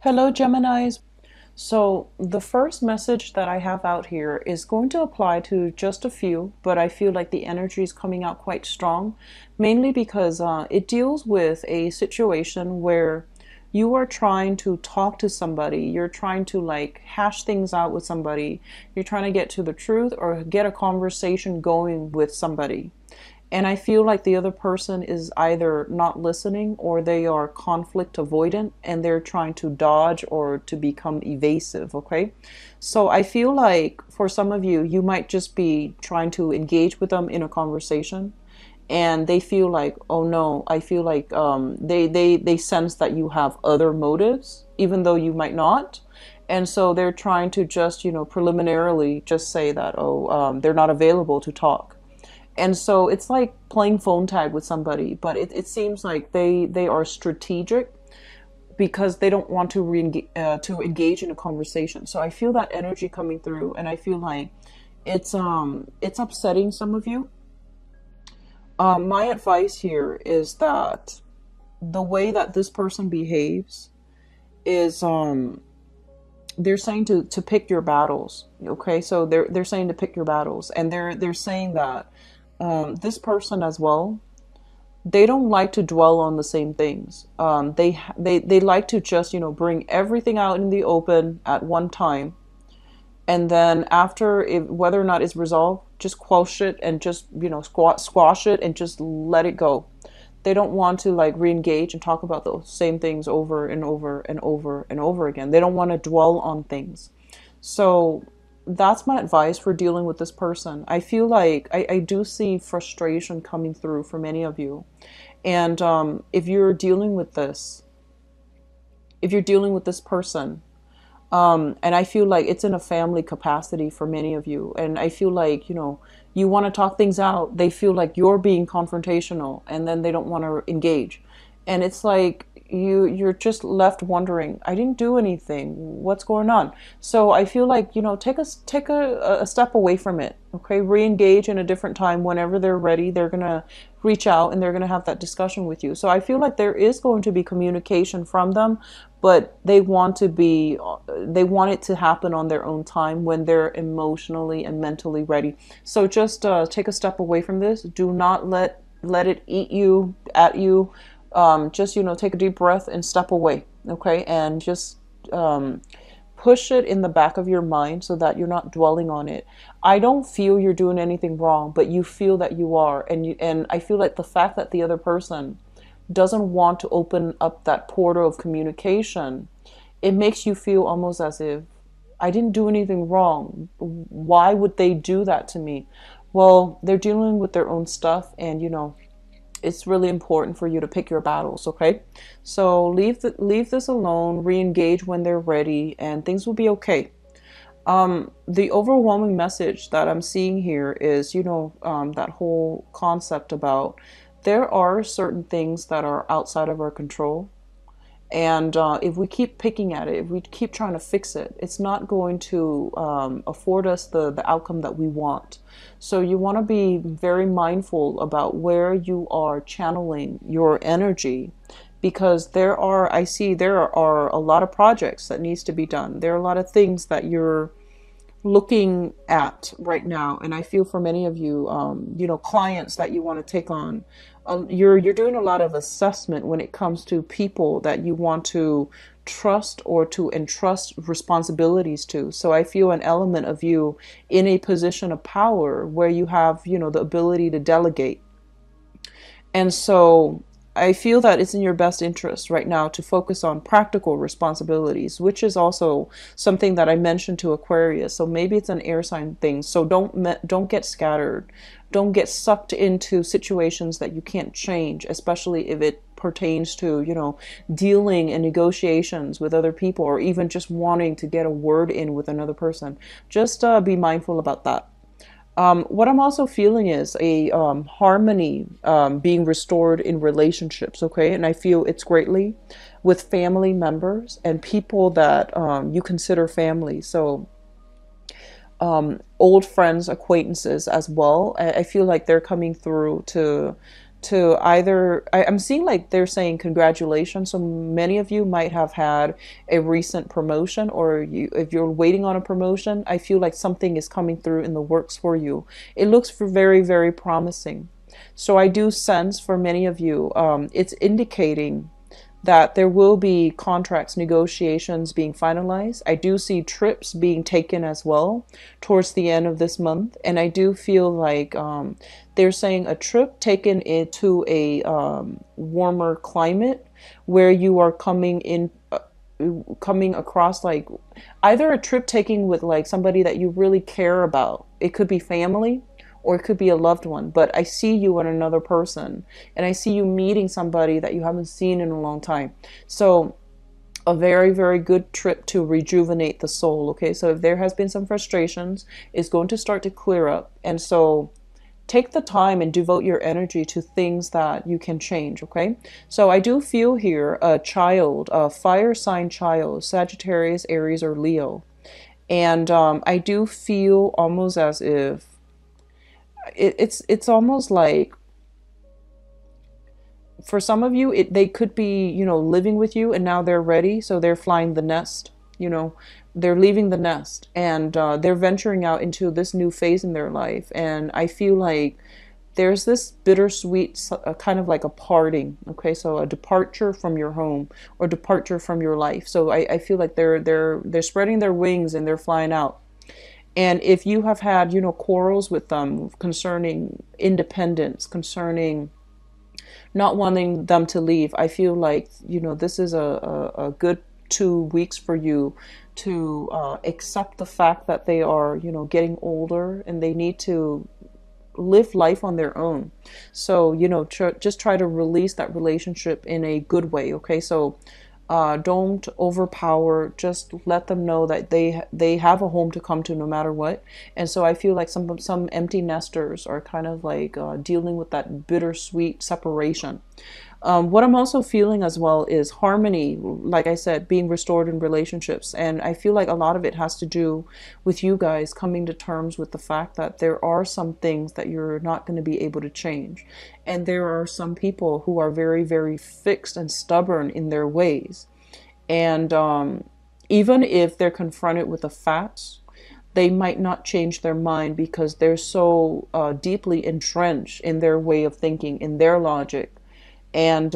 Hello, Geminis. So, the first message that I have out here is going to apply to just a few, but I feel like the energy is coming out quite strong, mainly because it deals with a situation where you are trying to talk to somebody, you're trying to like hash things out with somebody, you're trying to get to the truth or get a conversation going with somebody. And I feel like the other person is either not listening or they are conflict avoidant and they're trying to dodge or to become evasive, okay? So I feel like for some of you, you might just be trying to engage with them in a conversation and they feel like, oh no, I feel like they sense that you have other motives, even though you might not. And so they're trying to just, preliminarily just say that, oh, they're not available to talk. And so it's like playing phone tag with somebody, but it seems like they are strategic because they don't want to to engage in a conversation. So I feel that energy coming through, and I feel like it's upsetting some of you. My advice here is that the way that this person behaves is they're saying to pick your battles. Okay, so they're saying to pick your battles, and they're saying that this person as well, they don't like to dwell on the same things. They like to just bring everything out in the open at one time, and then after whether or not it's resolved, just quash it and just squash it and just let it go. They don't want to like re-engage and talk about those same things over and over and over and over again. They don't want to dwell on things. So that's my advice for dealing with this person. I feel like I do see frustration coming through for many of you. And if you're dealing with this, if you're dealing with this person, and I feel like it's in a family capacity for many of you. And I feel like, you want to talk things out. They feel like you're being confrontational and then they don't want to engage. And it's like you're just left wondering, I didn't do anything. What's going on? So I feel like, take a step away from it. Okay. Re-engage in a different time whenever they're ready. They're going to reach out and they're going to have that discussion with you. So I feel like there is going to be communication from them, but they want it to happen on their own time when they're emotionally and mentally ready. So just take a step away from this. Do not let it eat you at you. Just take a deep breath and step away. Okay, and just push it in the back of your mind so that you're not dwelling on it. I don't feel you're doing anything wrong, but you feel that you are, and I feel like the fact that the other person doesn't want to open up that portal of communication, it makes you feel almost as if I didn't do anything wrong. Why would they do that to me? Well, they're dealing with their own stuff, and it's really important for you to pick your battles, okay? So leave this alone, re-engage when they're ready, and things will be okay. The overwhelming message that I'm seeing here is, that whole concept about there are certain things that are outside of our control. And if we keep picking at it, if we keep trying to fix it, it's not going to afford us the outcome that we want. So you want to be very mindful about where you are channeling your energy, because I see there are a lot of projects that needs to be done. There are a lot of things that you're looking at right now, and I feel for many of you, clients that you want to take on, you're doing a lot of assessment when it comes to people that you want to trust or to entrust responsibilities to. So I feel an element of you in a position of power where you have, the ability to delegate. And so I feel that it's in your best interest right now to focus on practical responsibilities, which is also something that I mentioned to Aquarius. So maybe it's an air sign thing. So don't get scattered. Don't get sucked into situations that you can't change, especially if it pertains to, dealing and negotiations with other people, or even just wanting to get a word in with another person. Just be mindful about that. What I'm also feeling is a harmony being restored in relationships, okay? And I feel it's greatly with family members and people that you consider family. So old friends, acquaintances as well. I feel like they're coming through to either, I'm seeing like they're saying congratulations. So many of you might have had a recent promotion, or if you're waiting on a promotion, I feel like something is coming through in the works for you. It looks for very, very promising. So I do sense for many of you, it's indicating that there will be contracts, negotiations being finalized. I do see trips being taken as well towards the end of this month. And I do feel like they're saying a trip taken into a warmer climate where you are coming in, coming across like either a trip taking with like somebody that you really care about. It could be family, or it could be a loved one, but I see you and another person, and I see you meeting somebody that you haven't seen in a long time. So a very, very good trip to rejuvenate the soul. Okay, so if there has been some frustrations, it's going to start to clear up. And so take the time and devote your energy to things that you can change. Okay, so I do feel here a child, a fire sign child, Sagittarius, Aries, or Leo. And I do feel almost as if it's almost like for some of you they could be, you know, living with you and now they're ready, so they're flying the nest, you know, they're leaving the nest, and they're venturing out into this new phase in their life. And I feel like there's this bittersweet kind of like a parting. Okay, so a departure from your home or departure from your life. So I feel like they're spreading their wings and they're flying out. And if you have had, you know, quarrels with them concerning independence, concerning not wanting them to leave, I feel like, you know, this is a good 2 weeks for you to accept the fact that they are, you know, getting older and they need to live life on their own. So, you know, just try to release that relationship in a good way. Okay, so don't overpower. Just let them know that they have a home to come to no matter what. And so I feel like some empty nesters are kind of like dealing with that bittersweet separation. What I'm also feeling as well is harmony, like I said, being restored in relationships. And I feel like a lot of it has to do with you guys coming to terms with the fact that there are some things that you're not going to be able to change. And there are some people who are very, very fixed and stubborn in their ways. And even if they're confronted with the facts, they might not change their mind because they're so deeply entrenched in their way of thinking, in their logic. And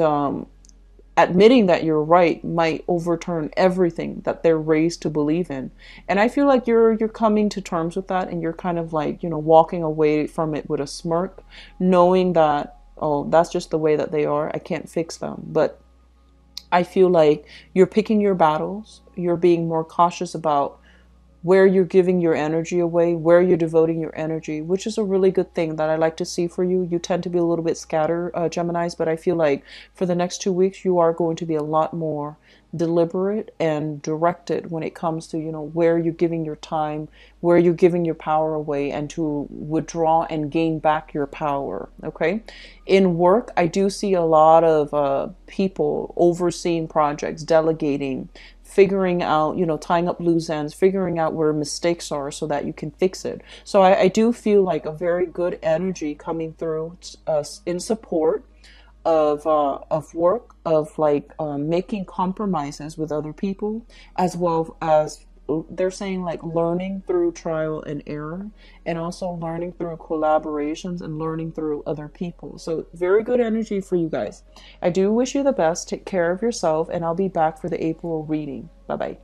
admitting that you're right might overturn everything that they're raised to believe in. And I feel like you're coming to terms with that, and you're kind of like, you know, walking away from it with a smirk, knowing that, oh, that's just the way that they are. I can't fix them. But I feel like you're picking your battles. You're being more cautious about where you're giving your energy away, where you're devoting your energy, which is a really good thing that I like to see for you. You tend to be a little bit scattered, Geminis, but I feel like for the next 2 weeks, you are going to be a lot more deliberate and directed when it comes to, you know, where you're giving your time, where you're giving your power away, and to withdraw and gain back your power. Okay. In work, I do see a lot of people overseeing projects, delegating, figuring out, you know, tying up loose ends, figuring out where mistakes are so that you can fix it. So I do feel like a very good energy coming through in support of work, of like making compromises with other people, as well as they're saying like learning through trial and error, and also learning through collaborations and learning through other people. So very good energy for you guys. I do wish you the best. Take care of yourself, and I'll be back for the April reading. Bye bye.